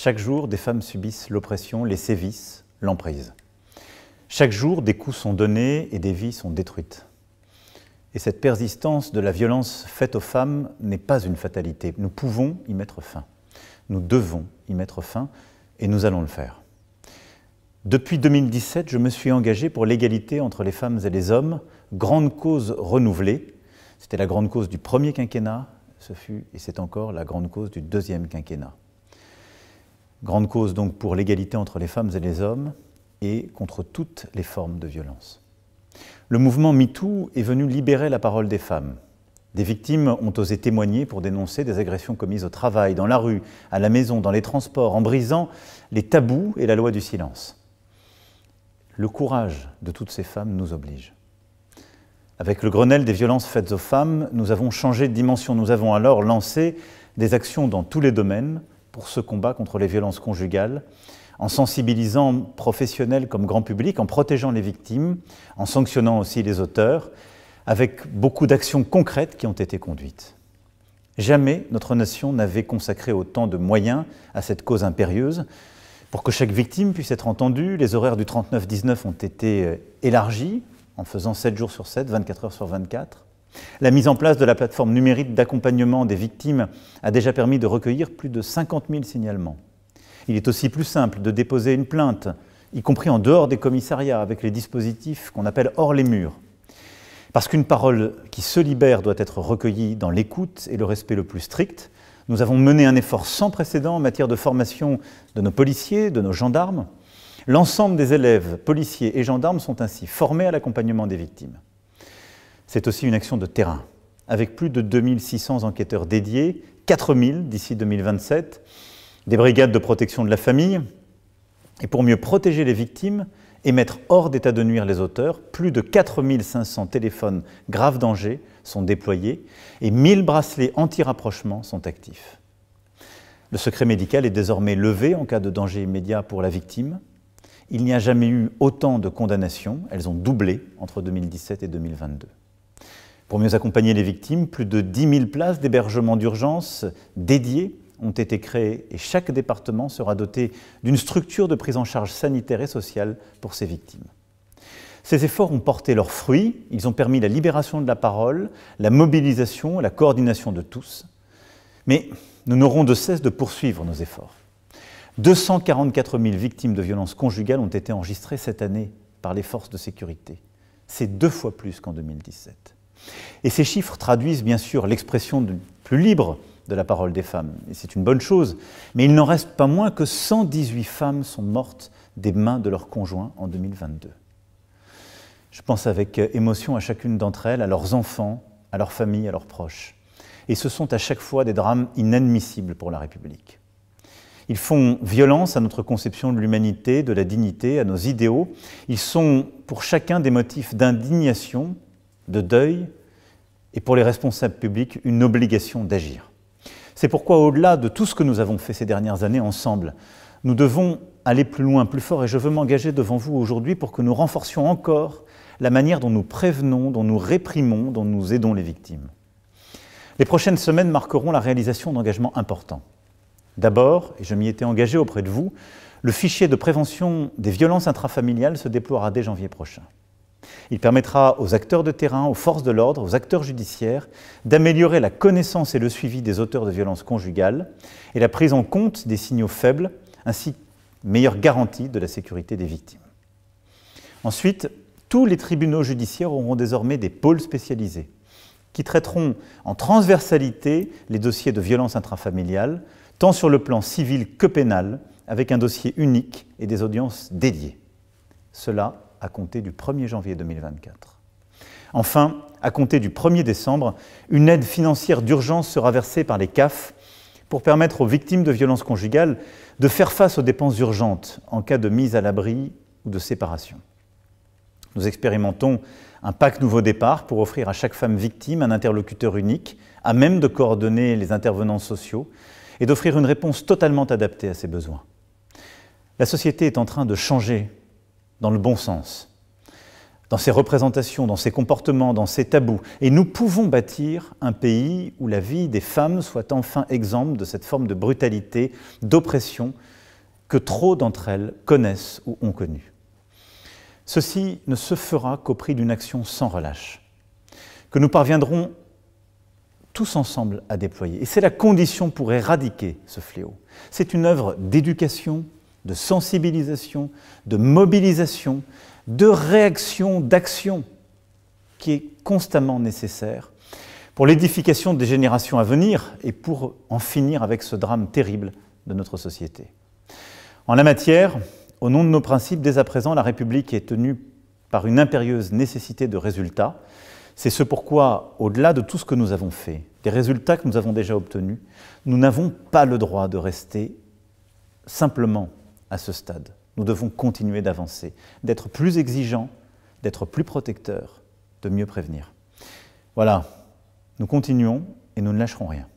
Chaque jour, des femmes subissent l'oppression, les sévices, l'emprise. Chaque jour, des coups sont donnés et des vies sont détruites. Et cette persistance de la violence faite aux femmes n'est pas une fatalité. Nous pouvons y mettre fin. Nous devons y mettre fin et nous allons le faire. Depuis 2017, je me suis engagé pour l'égalité entre les femmes et les hommes, grande cause renouvelée. C'était la grande cause du premier quinquennat, ce fut et c'est encore la grande cause du deuxième quinquennat. Grande cause donc pour l'égalité entre les femmes et les hommes et contre toutes les formes de violence. Le mouvement MeToo est venu libérer la parole des femmes. Des victimes ont osé témoigner pour dénoncer des agressions commises au travail, dans la rue, à la maison, dans les transports, en brisant les tabous et la loi du silence. Le courage de toutes ces femmes nous oblige. Avec le Grenelle des violences faites aux femmes, nous avons changé de dimension. Nous avons alors lancé des actions dans tous les domaines pour ce combat contre les violences conjugales, en sensibilisant professionnels comme grand public, en protégeant les victimes, en sanctionnant aussi les auteurs, avec beaucoup d'actions concrètes qui ont été conduites. Jamais notre nation n'avait consacré autant de moyens à cette cause impérieuse. Pour que chaque victime puisse être entendue, les horaires du 39-19 ont été élargis, en faisant 7 jours sur 7, 24 heures sur 24. La mise en place de la plateforme numérique d'accompagnement des victimes a déjà permis de recueillir plus de 50 000 signalements. Il est aussi plus simple de déposer une plainte, y compris en dehors des commissariats, avec les dispositifs qu'on appelle hors les murs. Parce qu'une parole qui se libère doit être recueillie dans l'écoute et le respect le plus strict, nous avons mené un effort sans précédent en matière de formation de nos policiers, de nos gendarmes. L'ensemble des élèves, policiers et gendarmes sont ainsi formés à l'accompagnement des victimes. C'est aussi une action de terrain, avec plus de 2600 enquêteurs dédiés, 4000 d'ici 2027, des brigades de protection de la famille, et pour mieux protéger les victimes et mettre hors d'état de nuire les auteurs, plus de 4500 téléphones grave danger sont déployés et 1000 bracelets anti-rapprochement sont actifs. Le secret médical est désormais levé en cas de danger immédiat pour la victime. Il n'y a jamais eu autant de condamnations, elles ont doublé entre 2017 et 2022. Pour mieux accompagner les victimes, plus de 10 000 places d'hébergement d'urgence dédiées ont été créées et chaque département sera doté d'une structure de prise en charge sanitaire et sociale pour ces victimes. Ces efforts ont porté leurs fruits, ils ont permis la libération de la parole, la mobilisation, la coordination de tous. Mais nous n'aurons de cesse de poursuivre nos efforts. 244 000 victimes de violences conjugales ont été enregistrées cette année par les forces de sécurité. C'est 2 fois plus qu'en 2017. Et ces chiffres traduisent bien sûr l'expression plus libre de la parole des femmes. Et c'est une bonne chose, mais il n'en reste pas moins que 118 femmes sont mortes des mains de leurs conjoints en 2022. Je pense avec émotion à chacune d'entre elles, à leurs enfants, à leurs familles, à leurs proches. Et ce sont à chaque fois des drames inadmissibles pour la République. Ils font violence à notre conception de l'humanité, de la dignité, à nos idéaux. Ils sont pour chacun des motifs d'indignation, de deuil, et pour les responsables publics, une obligation d'agir. C'est pourquoi, au-delà de tout ce que nous avons fait ces dernières années ensemble, nous devons aller plus loin, plus fort, et je veux m'engager devant vous aujourd'hui pour que nous renforcions encore la manière dont nous prévenons, dont nous réprimons, dont nous aidons les victimes. Les prochaines semaines marqueront la réalisation d'engagements importants. D'abord, et je m'y étais engagé auprès de vous, le fichier de prévention des violences intrafamiliales se déploiera dès janvier prochain. Il permettra aux acteurs de terrain, aux forces de l'ordre, aux acteurs judiciaires d'améliorer la connaissance et le suivi des auteurs de violences conjugales et la prise en compte des signaux faibles, ainsi qu'une meilleure garantie de la sécurité des victimes. Ensuite, tous les tribunaux judiciaires auront désormais des pôles spécialisés qui traiteront en transversalité les dossiers de violences intrafamiliales, tant sur le plan civil que pénal, avec un dossier unique et des audiences dédiées. Cela à compter du 1er janvier 2024. Enfin, à compter du 1er décembre, une aide financière d'urgence sera versée par les CAF pour permettre aux victimes de violences conjugales de faire face aux dépenses urgentes en cas de mise à l'abri ou de séparation. Nous expérimentons un PAC Nouveau Départ pour offrir à chaque femme victime un interlocuteur unique, à même de coordonner les intervenants sociaux et d'offrir une réponse totalement adaptée à ses besoins. La société est en train de changer dans le bon sens. dans ses représentations, dans ses comportements, dans ses tabous. Et nous pouvons bâtir un pays où la vie des femmes soit enfin exempte de cette forme de brutalité, d'oppression que trop d'entre elles connaissent ou ont connue. Ceci ne se fera qu'au prix d'une action sans relâche, que nous parviendrons tous ensemble à déployer. Et c'est la condition pour éradiquer ce fléau. C'est une œuvre d'éducation, de sensibilisation, de mobilisation, de réaction, d'action qui est constamment nécessaire pour l'édification des générations à venir et pour en finir avec ce drame terrible de notre société. En la matière, au nom de nos principes, dès à présent, la République est tenue par une impérieuse nécessité de résultats. C'est ce pourquoi, au-delà de tout ce que nous avons fait, des résultats que nous avons déjà obtenus, nous n'avons pas le droit de rester simplement à ce stade. Nous devons continuer d'avancer, d'être plus exigeants, d'être plus protecteurs, de mieux prévenir. Voilà, nous continuons et nous ne lâcherons rien.